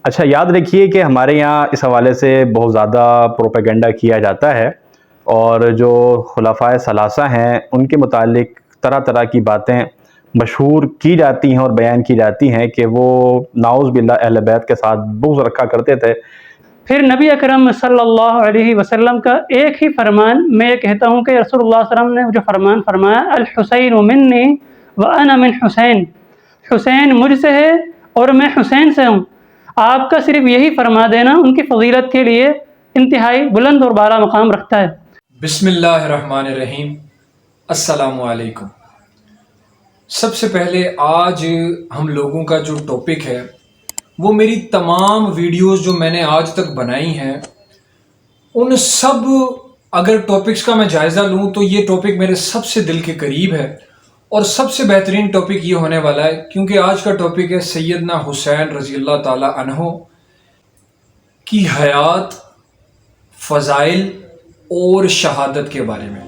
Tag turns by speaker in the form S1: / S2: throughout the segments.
S1: اچھا، یاد رکھیے کہ ہمارے یہاں اس حوالے سے بہت زیادہ پروپیگنڈا کیا جاتا ہے، اور جو خلفائے ثلاثہ ہیں ان کے متعلق طرح طرح کی باتیں مشہور کی جاتی ہیں اور بیان کی جاتی ہیں کہ وہ نعوذ باللہ اہل بیت کے ساتھ بغض رکھا کرتے تھے۔
S2: پھر نبی اکرم صلی اللہ علیہ وسلم کا ایک ہی فرمان، میں یہ کہتا ہوں کہ رسول اللہ صلی اللہ علیہ وسلم نے جو فرمان فرمایا، الحسین منی وانا من حسین، حسین مجھ سے ہے اور میں حسین سے ہوں۔ آپ کا صرف یہی فرما دینا ان کی فضیلت کے لیے انتہائی بلند اور بالا مقام رکھتا ہے۔
S3: بسم اللہ الرحمن الرحیم۔ السلام علیکم۔ سب سے پہلے آج ہم لوگوں کا جو ٹاپک ہے وہ میری تمام ویڈیوز جو میں نے آج تک بنائی ہیں ان سب اگر ٹاپکس کا میں جائزہ لوں تو یہ ٹاپک میرے سب سے دل کے قریب ہے، اور سب سے بہترین ٹاپک یہ ہونے والا ہے کیونکہ آج کا ٹاپک ہے سیدنا حسین رضی اللہ تعالی عنہ کی حیات، فضائل اور شہادت کے بارے میں۔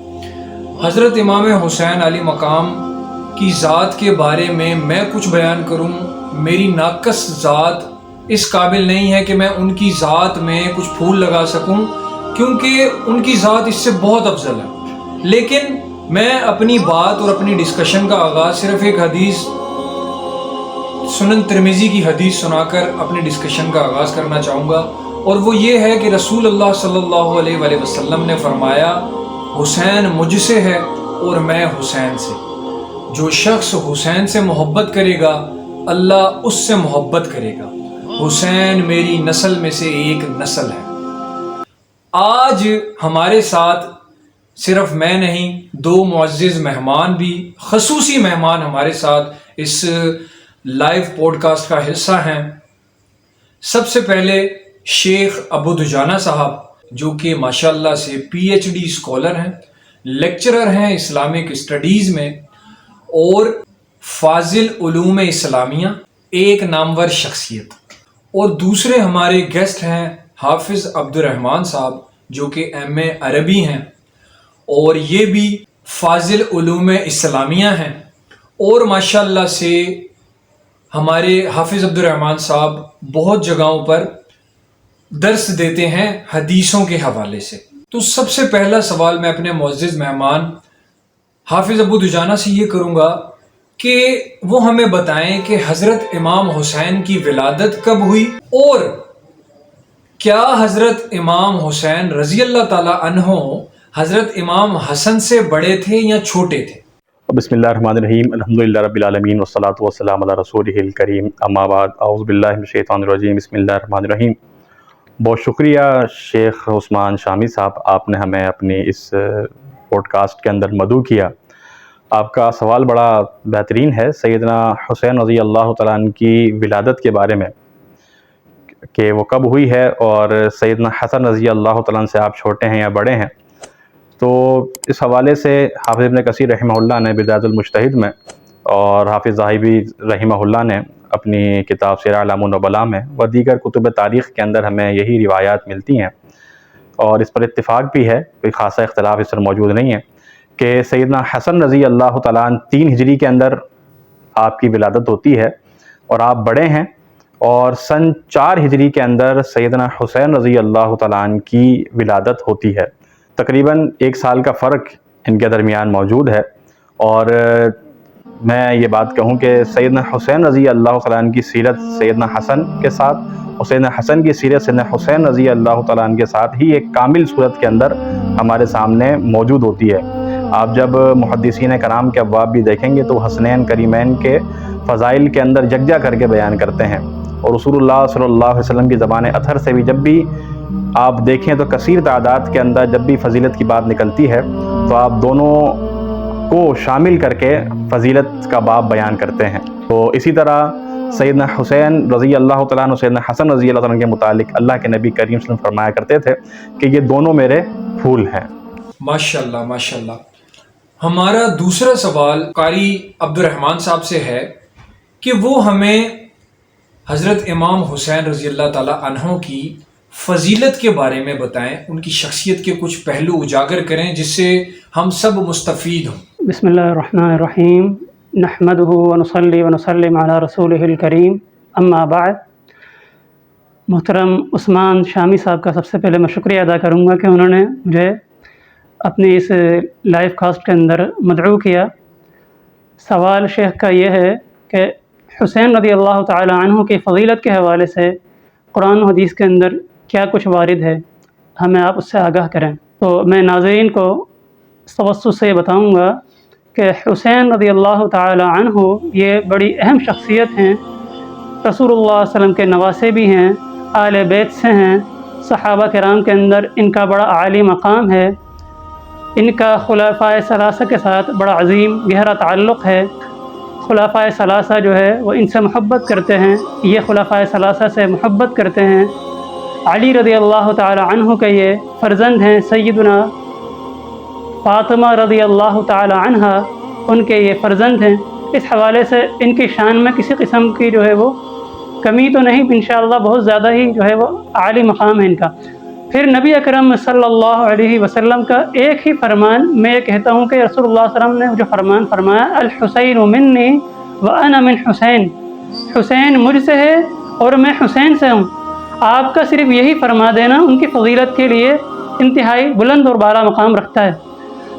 S3: حضرت امام حسین علی مقام کی ذات کے بارے میں کچھ بیان کروں، میری ناقص ذات اس قابل نہیں ہے کہ میں ان کی ذات میں کچھ پھول لگا سکوں، کیونکہ ان کی ذات اس سے بہت افضل ہے۔ لیکن میں اپنی بات اور اپنی ڈسکشن کا آغاز صرف ایک حدیث، سنن ترمذی کی حدیث سنا کر اپنی ڈسکشن کا آغاز کرنا چاہوں گا، اور وہ یہ ہے کہ رسول اللہ صلی اللہ علیہ وآلہ وسلم نے فرمایا، حسین مجھ سے ہے اور میں حسین سے۔ جو شخص حسین سے محبت کرے گا اللہ اس سے محبت کرے گا۔ حسین میری نسل میں سے ایک نسل ہے۔ آج ہمارے ساتھ صرف میں نہیں، دو معزز مہمان بھی، خصوصی مہمان ہمارے ساتھ اس لائیو پوڈ کاسٹ کا حصہ ہیں۔ سب سے پہلے شیخ ابو دجانہ صاحب، جو کہ ماشاءاللہ سے پی ایچ ڈی اسکالر ہیں، لیکچرر ہیں اسلامک اسٹڈیز میں، اور فاضل علوم اسلامیہ، ایک نامور شخصیت۔ اور دوسرے ہمارے گیسٹ ہیں حافظ عبد الرحمن صاحب، جو کہ ایم اے عربی ہیں، اور یہ بھی فاضل علوم اسلامیہ ہیں، اور ماشاءاللہ سے ہمارے حافظ عبد الرحمن صاحب بہت جگہوں پر درس دیتے ہیں حدیثوں کے حوالے سے۔ تو سب سے پہلا سوال میں اپنے معزز مہمان حافظ ابو دجانہ سے یہ کروں گا کہ وہ ہمیں بتائیں کہ حضرت امام حسین کی ولادت کب ہوئی، اور کیا حضرت امام حسین رضی اللہ تعالی عنہ حضرت امام حسن سے بڑے تھے یا چھوٹے تھے؟
S1: بسم اللہ الرحمن الرحیم، الحمدللہ رب العالمین والصلاة والسلام علی رسولہ الکریم، اما بعد، اعوذ باللہ من الشیطان الرجیم، بسم اللہ الرحمن الرحیم۔ بہت شکریہ شیخ عثمان شامی صاحب، آپ نے ہمیں اپنی اس پوڈ کاسٹ کے اندر مدعو کیا۔ آپ کا سوال بڑا بہترین ہے، سیدنا حسین رضی اللہ تعالیٰ عنہ کی ولادت کے بارے میں کہ وہ کب ہوئی ہے، اور سیدنا حسن رضی اللہ تعالیٰ عنہ سے آپ چھوٹے ہیں یا بڑے ہیں۔ تو اس حوالے سے حافظ ابن کثیر رحمہ اللہ نے بدایۃ المجتہد میں، اور حافظ ذاہبی رحمہ اللہ نے اپنی کتاب سیر اعلام النبلاء میں، و دیگر کتب تاریخ کے اندر ہمیں یہی روایات ملتی ہیں، اور اس پر اتفاق بھی ہے، کوئی خاصا اختلاف اس پر موجود نہیں ہے، کہ سیدنا حسن رضی اللہ تعالیٰ عنہ 3 ہجری کے اندر آپ کی ولادت ہوتی ہے، اور آپ بڑے ہیں، اور سن 4 ہجری کے اندر سیدنا حسین رضی اللہ تعالیٰ عنہ کی ولادت ہوتی ہے۔ تقریباً 1 سال کا فرق ان کے درمیان موجود ہے، اور میں یہ بات کہوں کہ سیدنا حسین رضی اللہ تعالیٰ عنہ کی سیرت سیدنا حسن کے ساتھ، اور سیدنا حسن کی سیرت سیدنا حسین رضی اللہ تعالیٰ عنہ کے ساتھ ہی ایک کامل صورت کے اندر ہمارے سامنے موجود ہوتی ہے۔ آپ جب محدثین کرام کے ابواب بھی دیکھیں گے تو حسنین کریمین کے فضائل کے اندر یکجا کر کے بیان کرتے ہیں، اور رسول اللہ صلی اللہ علیہ وسلم کی زبان اطہر سے بھی جب بھی آپ دیکھیں تو کثیر تعداد کے اندر جب بھی فضیلت کی بات نکلتی ہے تو آپ دونوں کو شامل کر کے فضیلت کا باب بیان کرتے ہیں۔ تو اسی طرح سیدنا حسین رضی اللہ تعالیٰ عنہ سیدنا حسن رضی اللہ تعالیٰ عنہ کے متعلق اللہ کے نبی کریم صلی اللہ علیہ وسلم فرمایا کرتے تھے کہ یہ دونوں میرے پھول ہیں۔
S3: ماشاءاللہ ماشاءاللہ۔ ہمارا دوسرا سوال قاری عبد الرحمن صاحب سے ہے کہ وہ ہمیں حضرت امام حسین رضی اللہ تعالی عنہ کی فضیلت کے بارے میں بتائیں، ان کی شخصیت کے کچھ پہلو اجاگر کریں جس سے ہم سب مستفید ہوں۔
S2: بسم اللہ الرحمن الرحیم، نحمدہ ونصلی ونسلم علی رسولہ الکریم، اما بعد۔ محترم عثمان شامی صاحب کا سب سے پہلے میں شکریہ ادا کروں گا کہ انہوں نے مجھے اپنی اس لائیو کاسٹ کے اندر مدعو کیا۔ سوال شیخ کا یہ ہے کہ حسین رضی اللہ تعالی عنہ کی فضیلت کے حوالے سے قرآن و حدیث کے اندر کیا کچھ وارد ہے، ہمیں آپ اس سے آگاہ کریں۔ تو میں ناظرین کو اس توسط سے یہ بتاؤں گا کہ حسین رضی اللہ تعالی عنہ یہ بڑی اہم شخصیت ہیں، رسول اللہ صلی اللہ علیہ وسلم کے نواسے بھی ہیں، اہل بیت سے ہیں، صحابہ کرام کے اندر ان کا بڑا عالی مقام ہے، ان کا خلفائے ثلاثہ کے ساتھ بڑا عظیم گہرا تعلق ہے۔ خلفائے ثلاثہ جو ہے وہ ان سے محبت کرتے ہیں، یہ خلفائے ثلاثہ سے محبت کرتے ہیں۔ علی رضی اللہ تعالی عنہ کے یہ فرزند ہیں، سیدنا فاطمہ رضی اللہ تعالی عنہ ان کے یہ فرزند ہیں۔ اس حوالے سے ان کی شان میں کسی قسم کی جو ہے وہ کمی تو نہیں، انشاءاللہ بہت زیادہ ہی جو ہے وہ عالی مقام ہے ان کا۔ پھر نبی اکرم صلی اللہ علیہ وسلم کا ایک ہی فرمان میں یہ کہتا ہوں کہ رسول اللہ صلی اللہ علیہ وسلم نے جو فرمان فرمایا، الحسین منی وانا من حسین، حسین مجھ سے ہے اور میں حسین سے ہوں۔ آپ کا صرف یہی فرما دینا ان کی فضیلت کے لیے انتہائی بلند اور بالا مقام رکھتا ہے۔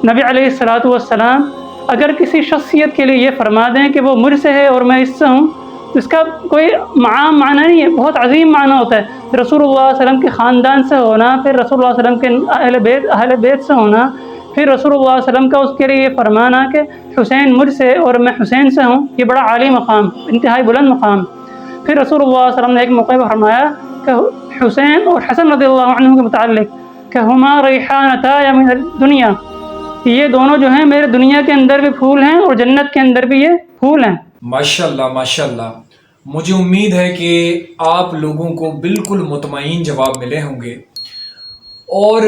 S2: نبی علیہ الصلاۃ والسلام اگر کسی شخصیت کے لیے یہ فرما دیں کہ وہ مجھ سے ہے اور میں اس سے ہوں، تو اس کا کوئی عام معنی نہیں ہے، بہت عظیم معنی ہوتا ہے۔ رسول اللہ صلی اللہ علیہ وسلم کے خاندان سے ہونا، پھر رسول اللہ صلی اللہ علیہ وسلم کے اہل بیت سے ہونا، پھر رسول اللہ صلی اللہ علیہ وسلم کا اس کے لیے یہ فرمانا کہ حسین مجھ سے اور میں حسین سے ہوں، یہ بڑا عالی مقام، انتہائی بلند مقام۔ پھر رسول اللہ صلی اللہ علیہ وسلم نے ایک موقع پر فرمایا کہ حسین اور حسن رضی اللہ عنہ کے متعلق کہ ہما ریحانتا من الدنیا، یہ دونوں جو ہیں میرے دنیا کے اندر بھی پھول ہیں اور جنت کے اندر بھی یہ پھول ہیں۔
S3: ماشاءاللہ ماشاءاللہ، مجھے امید ہے کہ آپ لوگوں کو بالکل مطمئن جواب ملے ہوں گے۔ اور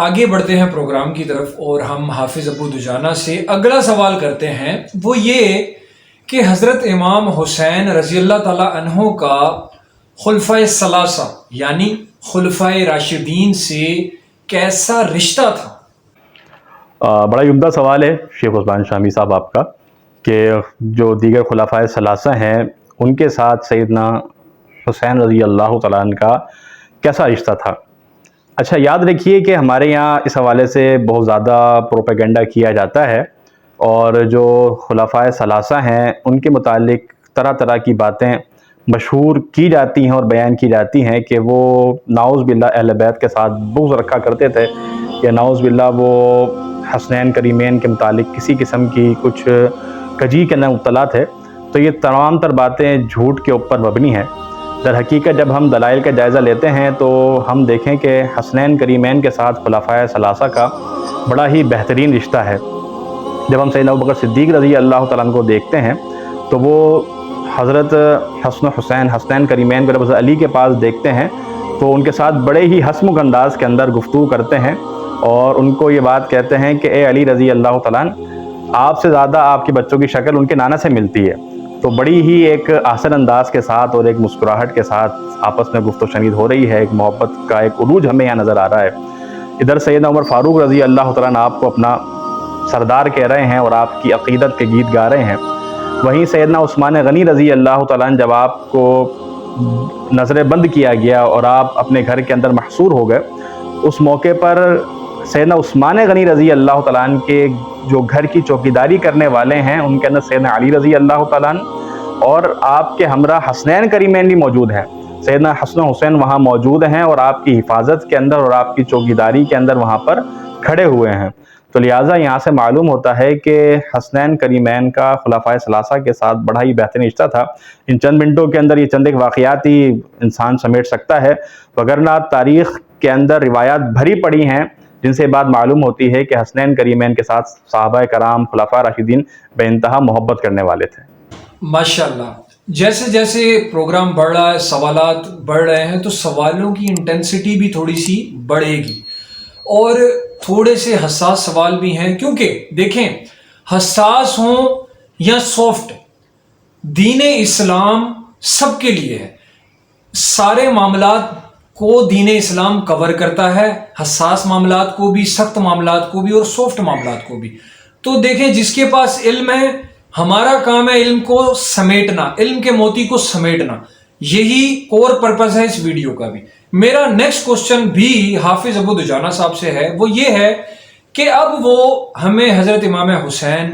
S3: آگے بڑھتے ہیں پروگرام کی طرف، اور ہم حافظ ابو دجانہ سے اگلا سوال کرتے ہیں، وہ یہ کہ حضرت امام حسین رضی اللہ تعالی عنہ کا خلفائے ثلاثہ یعنی خلفائے راشدین سے کیسا رشتہ تھا؟
S1: بڑا ہی عمدہ سوال ہے شیخ عثمان شامی صاحب آپ کا، کہ جو دیگر خلفائے ثلاثہ ہیں ان کے ساتھ سیدنا حسین رضی اللہ تعالیٰ عنہ کا کیسا رشتہ تھا۔ اچھا، یاد رکھیے کہ ہمارے یہاں اس حوالے سے بہت زیادہ پروپیگنڈا کیا جاتا ہے، اور جو خلفائے ثلاثہ ہیں ان کے متعلق طرح طرح کی باتیں مشہور کی جاتی ہیں اور بیان کی جاتی ہیں کہ وہ نعوذ باللہ اہل بیت کے ساتھ بغض رکھا کرتے تھے، یا نعوذ باللہ وہ حسنین کریمین کے متعلق کسی قسم کی کچھ کجی کے اندر مبتلا تھے۔ تو یہ تمام تر باتیں جھوٹ کے اوپر مبنی ہیں۔ در حقیقت جب ہم دلائل کا جائزہ لیتے ہیں تو ہم دیکھیں کہ حسنین کریمین کے ساتھ خلفائے ثلاثہ کا بڑا ہی بہترین رشتہ ہے۔ جب ہم سیدنا ابوبکر صدیق رضی اللہ تعالیٰ عنہ کو دیکھتے ہیں تو وہ حضرت حسن و حسین حسنین کریمین کو جب حضرت علی کے پاس دیکھتے ہیں تو ان کے ساتھ بڑے ہی ہنسمکھ انداز کے اندر گفتگو کرتے ہیں، اور ان کو یہ بات کہتے ہیں کہ اے علی رضی اللہ تعالیٰ عنہ، آپ سے زیادہ آپ کے بچوں کی شکل ان کے نانا سے ملتی ہے۔ تو بڑی ہی ایک احسن انداز کے ساتھ اور ایک مسکراہٹ کے ساتھ آپس میں گفت و شنید ہو رہی ہے، ایک محبت کا ایک عروج ہمیں یہاں نظر آ رہا ہے۔ ادھر سیدنا عمر فاروق رضی اللہ تعالیٰ عنہ آپ کو اپنا سردار کہہ رہے ہیں اور آپ کی عقیدت کے گیت گا رہے ہیں، وہیں سیدنا عثمان غنی رضی اللہ تعالیٰ عنہ جب آپ کو نظر بند کیا گیا اور آپ اپنے گھر کے اندر محصور ہو گئے، اس موقع پر سیدنا عثمان غنی رضی اللہ تعالیٰ عنہ کے جو گھر کی چوکیداری کرنے والے ہیں ان کے اندر سیدنا علی رضی اللہ تعالیٰ عنہ اور آپ کے ہمراہ حسنین کریمین بھی موجود ہیں۔ سیدنا حسن و حسین وہاں موجود ہیں اور آپ کی حفاظت کے اندر اور آپ کی چوکیداری کے اندر وہاں پر کھڑے ہوئے ہیں۔ تو لہٰذا یہاں سے معلوم ہوتا ہے کہ حسنین کریمین کا خلفائے ثلاثہ کے ساتھ بڑا ہی بہترین رشتہ تھا۔ ان چند منٹوں کے اندر یہ چند ایک واقعات ہی انسان سمیٹ سکتا ہے، وگرنہ تاریخ کے اندر روایات بھری پڑی ہیں جن سے بات معلوم ہوتی ہے کہ حسنین کریمین کے ساتھ صحابہ کرام خلفاء راشدین بے انتہا محبت کرنے والے تھے۔
S3: ماشاءاللہ، جیسے جیسے پروگرام بڑھ رہا ہے، سوالات بڑھ رہے ہیں، تو سوالوں کی انٹینسٹی بھی تھوڑی سی بڑھے گی، اور تھوڑے سے حساس سوال بھی ہیں، کیونکہ دیکھیں حساس ہوں یا سافٹ، دین اسلام سب کے لیے ہے، سارے معاملات کو دین اسلام کور کرتا ہے، حساس معاملات کو بھی، سخت معاملات کو بھی اور سافٹ معاملات کو بھی۔ تو دیکھیں جس کے پاس علم ہے، ہمارا کام ہے علم کو سمیٹنا، علم کے موتی کو سمیٹنا، یہی کور پرپز ہے اس ویڈیو کا بھی۔ میرا نیکسٹ کوسچن بھی حافظ ابو دجانہ صاحب سے ہے، وہ یہ ہے کہ اب وہ ہمیں حضرت امام حسین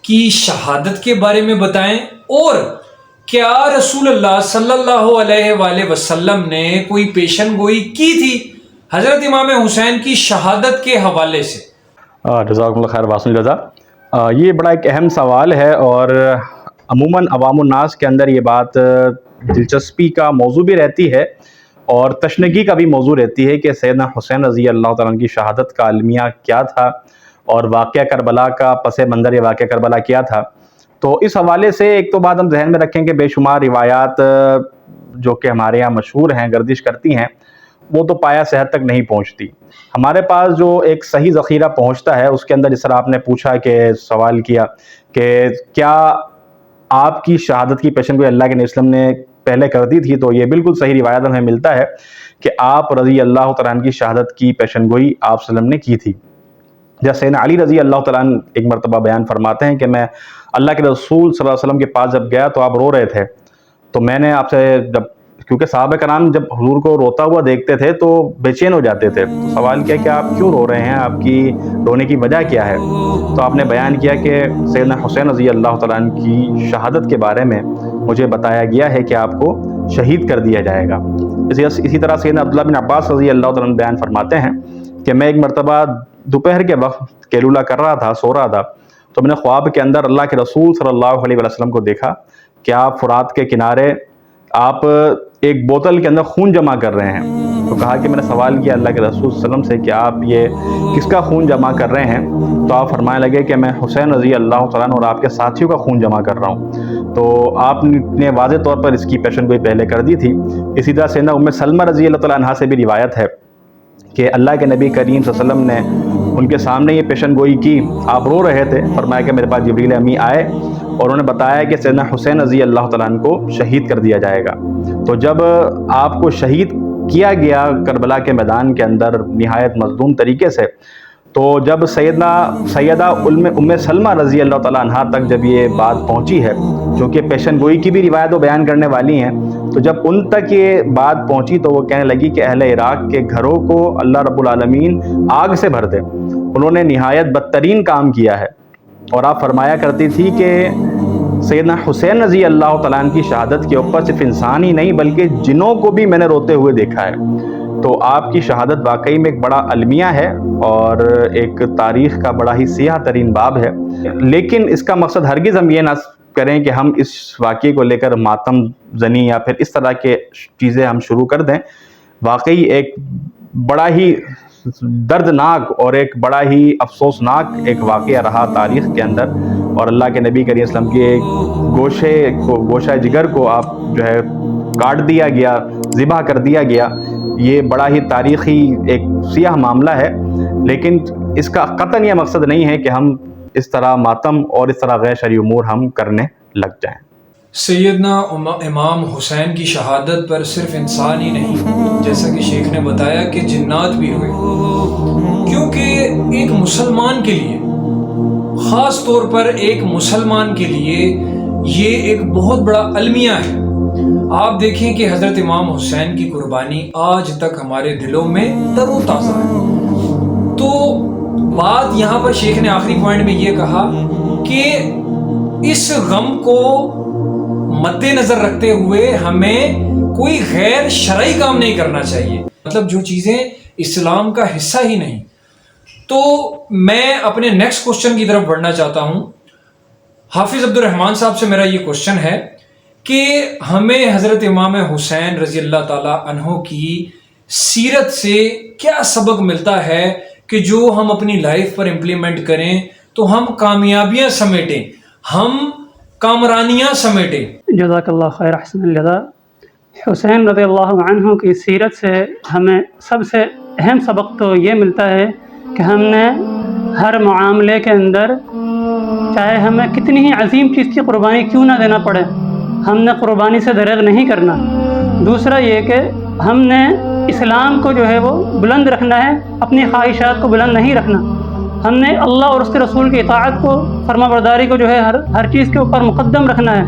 S3: کی شہادت کے بارے میں بتائیں، اور کیا رسول اللہ صلی اللہ علیہ وآلہ وسلم نے کوئی پیشن گوئی کی تھی حضرت امام حسین کی شہادت کے حوالے سے؟
S1: جزاکم اللہ خیر واسن جزا۔ یہ بڑا ایک اہم سوال ہے، اور عموماً عوام الناس کے اندر یہ بات دلچسپی کا موضوع بھی رہتی ہے اور تشنگی کا بھی موضوع رہتی ہے کہ سیدنا حسین رضی اللہ تعالیٰ عنہ کی شہادت کا المیہ کیا تھا اور واقعہ کربلا کا پس منظر یا واقعہ کربلا کیا تھا۔ تو اس حوالے سے ایک تو بات ہم ذہن میں رکھیں کہ بے شمار روایات جو کہ ہمارے یہاں مشہور ہیں، گردش کرتی ہیں، وہ تو پایہ صحت تک نہیں پہنچتی۔ ہمارے پاس جو ایک صحیح ذخیرہ پہنچتا ہے اس کے اندر، جس طرح آپ نے پوچھا کہ سوال کیا کہ کیا آپ کی شہادت کی پیشن گوئی اللہ کے نبی صلی اللہ علیہ وسلم نے پہلے کر دی تھی، تو یہ بالکل صحیح روایت ہمیں ملتا ہے کہ آپ رضی اللہ تعالیٰ عنہ کی شہادت کی پیشن گوئی آپ صلی اللہ علیہ وسلم نے کی تھی۔ جیسے سیدنا علی رضی اللہ تعالیٰ عنہ ایک مرتبہ بیان فرماتے ہیں کہ میں اللہ کے رسول صلی اللہ علیہ وسلم کے پاس جب گیا تو آپ رو رہے تھے، تو میں نے آپ سے کیونکہ صحابہ کرام جب حضور کو روتا ہوا دیکھتے تھے تو بے چین ہو جاتے تھے، تو سوال کیا کہ آپ کیوں رو رہے ہیں، آپ کی رونے کی وجہ کیا ہے؟ تو آپ نے بیان کیا کہ سیدنا حسین رضی اللہ تعالیٰ عنہ کی شہادت کے بارے میں مجھے بتایا گیا ہے کہ آپ کو شہید کر دیا جائے گا۔ اسی طرح سیدنا عبداللہ بن عباس رضی اللہ تعالیٰ عنہ بیان فرماتے ہیں کہ میں ایک مرتبہ دوپہر کے وقت قیلولہ کر رہا تھا، سو رہا تھا، تو میں نے خواب کے اندر اللہ کے رسول صلی اللہ علیہ وسلم کو دیکھا کہ آپ فرات کے کنارے آپ ایک بوتل کے اندر خون جمع کر رہے ہیں۔ تو کہا کہ میں نے سوال کیا اللہ کے رسول صلی اللہ علیہ وسلم سے کہ آپ یہ کس کا خون جمع کر رہے ہیں؟ تو آپ فرمانے لگے کہ میں حسین رضی اللہ تعالیٰ عنہ اور آپ کے ساتھیوں کا خون جمع کر رہا ہوں۔ تو آپ نے واضح طور پر اس کی پیشن گوئی پہلے کر دی تھی۔ اسی طرح سیدنا ام سلمہ رضی اللہ تعالیٰ عنہا سے بھی روایت ہے کہ اللہ کے نبی کریم صلی اللہ علیہ وسلم نے ان کے سامنے یہ پیشن گوئی کی، آپ رو رہے تھے، فرمایا کہ میرے پاس جبریل امی آئے اور انہوں نے بتایا کہ سیدنا حسین رضی اللہ تعالیٰ عنہ کو شہید کر دیا جائے گا۔ تو جب آپ کو شہید کیا گیا کربلا کے میدان کے اندر نہایت مظلوم طریقے سے، تو جب سیدہ ام سلمہ رضی اللہ تعالیٰ عنہا تک جب یہ بات پہنچی ہے، چونکہ پیشن گوئی کی بھی روایت وہ بیان کرنے والی ہیں، تو جب ان تک یہ بات پہنچی تو وہ کہنے لگی کہ اہل عراق کے گھروں کو اللہ رب العالمین آگ سے بھر دے، انہوں نے نہایت بدترین کام کیا ہے۔ اور آپ فرمایا کرتی تھی کہ سیدنا حسین رضی اللہ تعالیٰ عنہ کی شہادت کے اوپر صرف انسان ہی نہیں بلکہ جنوں کو بھی میں نے روتے ہوئے دیکھا ہے۔ تو آپ کی شہادت واقعی میں ایک بڑا المیہ ہے اور ایک تاریخ کا بڑا ہی سیاہ ترین باب ہے، لیکن اس کا مقصد ہرگز ہم یہ نہ کریں کہ ہم اس واقعے کو لے کر ماتم زنی یا پھر اس طرح کے چیزیں ہم شروع کر دیں۔ واقعی ایک بڑا ہی دردناک اور ایک بڑا ہی افسوسناک ایک واقعہ رہا تاریخ کے اندر، اور اللہ کے نبی کریم صلی اللہ علیہ وسلم کے گوشہ جگر کو آپ جو ہے کاٹ دیا گیا، ذبح کر دیا گیا۔ یہ بڑا ہی تاریخی ایک سیاہ معاملہ ہے، لیکن اس کا قطعاً یہ مقصد نہیں ہے کہ ہم اس طرح ماتم اور اس طرح غیر شرعی امور ہم کرنے لگ جائیں۔
S3: سیدنا امام حسین کی شہادت پر صرف انسان ہی نہیں، جیسا کہ شیخ نے بتایا کہ جنات بھی ہوئے، کیونکہ ایک مسلمان کے لیے، خاص طور پر ایک مسلمان کے لیے یہ ایک بہت بڑا المیہ ہے۔ آپ دیکھیں کہ حضرت امام حسین کی قربانی آج تک ہمارے دلوں میں تر و تازہ ہے۔ تو بات یہاں پر شیخ نے آخری پوائنٹ میں یہ کہا کہ اس غم کو مد نظر رکھتے ہوئے ہمیں کوئی غیر شرعی کام نہیں کرنا چاہیے، مطلب جو چیزیں اسلام کا حصہ ہی نہیں۔ تو میں اپنے نیکسٹ کوسچن کی طرف بڑھنا چاہتا ہوں۔ حافظ عبد الرحمن صاحب سے میرا یہ کوسچن ہے کہ ہمیں حضرت امام حسین رضی اللہ تعالی عنہ کی سیرت سے کیا سبق ملتا ہے کہ جو ہم اپنی لائف پر امپلیمنٹ کریں تو ہم کامیابیاں سمیٹیں، ہم کامرانیاں سمیٹیں۔
S2: جزاک اللہ خیر، احسن الجزا۔ حسین رضی اللہ عنہ کی سیرت سے ہمیں سب سے اہم سبق تو یہ ملتا ہے کہ ہم نے ہر معاملے کے اندر، چاہے ہمیں کتنی ہی عظیم چیز کی قربانی کیوں نہ دینا پڑے، ہم نے قربانی سے دریغ نہیں کرنا۔ دوسرا یہ کہ ہم نے اسلام کو جو ہے وہ بلند رکھنا ہے، اپنی خواہشات کو بلند نہیں رکھنا۔ ہم نے اللہ اور اس کے رسول کی اطاعت کو، فرما برداری کو جو ہے ہر چیز کے اوپر مقدم رکھنا ہے۔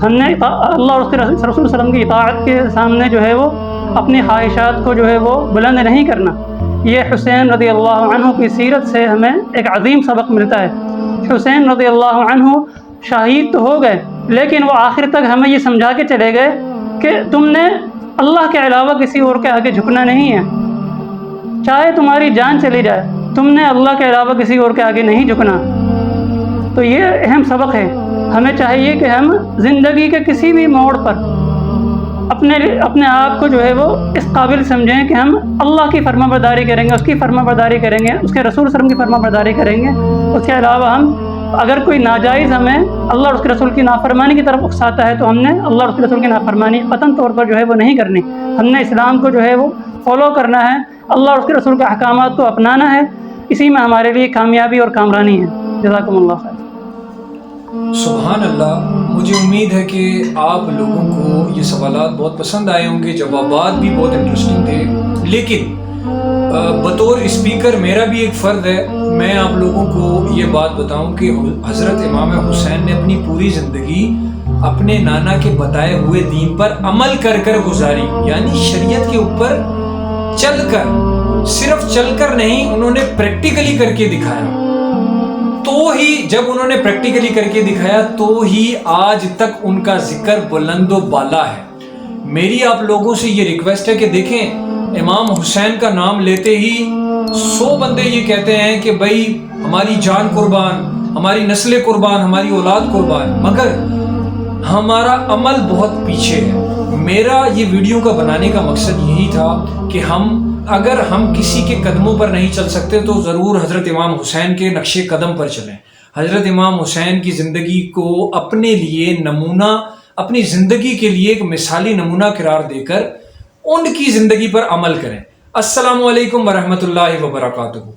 S2: ہم نے اللہ اور اس کے رسول صلی اللہ علیہ وسلم کی اطاعت کے سامنے جو ہے وہ اپنی خواہشات کو جو ہے وہ بلند نہیں کرنا۔ یہ حسین رضی اللہ عنہ کی سیرت سے ہمیں ایک عظیم سبق ملتا ہے۔ حسین رضی اللہ عنہ شہید تو ہو گئے، لیکن وہ آخر تک ہمیں یہ سمجھا کے چلے گئے کہ تم نے اللہ کے علاوہ کسی اور کے آگے جھکنا نہیں ہے، چاہے تمہاری جان چلی جائے، تم نے اللہ کے علاوہ کسی اور کے آگے نہیں جھکنا۔ تو یہ اہم سبق ہے۔ ہمیں چاہیے کہ ہم زندگی کے کسی بھی موڑ پر اپنے آپ کو جو ہے وہ اس قابل سمجھیں کہ ہم اللہ کی فرما برداری کریں گے، اس کی فرما برداری کریں گے، اس کے رسول صلی اللہ علیہ وسلم کی فرما برداری کریں گے۔ اس کے علاوہ ہم اگر کوئی ناجائز ہمیں اللہ اور اس کے رسول کی نافرمانی کی طرف اکساتا ہے تو ہم نے اللہ اور اس کے رسول کی نافرمانی قطعاً طور پر جو ہے وہ نہیں کرنی۔ ہم نے اسلام کو جو ہے وہ فالو کرنا ہے، اللہ اور اس کے رسول کے احکامات کو اپنانا ہے، اسی میں ہمارے لیے کامیابی اور کامرانی ہے۔ جزاکم اللہ خیر۔
S3: سبحان اللہ، مجھے امید ہے کہ آپ لوگوں کو یہ سوالات بہت پسند آئے ہوں گے، جوابات بھی بہت انٹرسٹنگ تھے، لیکن بطور اسپیکر میرا بھی ایک فرض ہے، میں آپ لوگوں کو یہ بات بتاؤں کہ حضرت امام حسین نے اپنی پوری زندگی اپنے نانا کے بتائے ہوئے دین پر عمل کر کر گزاری، یعنی شریعت کے اوپر چل کر، صرف چل کر نہیں، انہوں نے پریکٹیکلی کر کے دکھایا۔ تو ہی جب انہوں نے پریکٹیکلی کر کے دکھایا تو ہی آج تک ان کا ذکر بلند و بالا ہے۔ میری آپ لوگوں سے یہ ریکویسٹ ہے کہ دیکھیں، امام حسین کا نام لیتے ہی 100 بندے یہ کہتے ہیں کہ بھائی ہماری جان قربان، ہماری نسل قربان، ہماری اولاد قربان، مگر ہمارا عمل بہت پیچھے ہے۔ میرا یہ ویڈیو کا بنانے کا مقصد یہی تھا کہ اگر ہم کسی کے قدموں پر نہیں چل سکتے تو ضرور حضرت امام حسین کے نقش قدم پر چلیں۔ حضرت امام حسین کی زندگی کو اپنے لیے نمونہ، اپنی زندگی کے لیے ایک مثالی نمونہ قرار دے کر ان کی زندگی پر عمل کریں۔ السلام علیکم ورحمۃ اللہ وبرکاتہ۔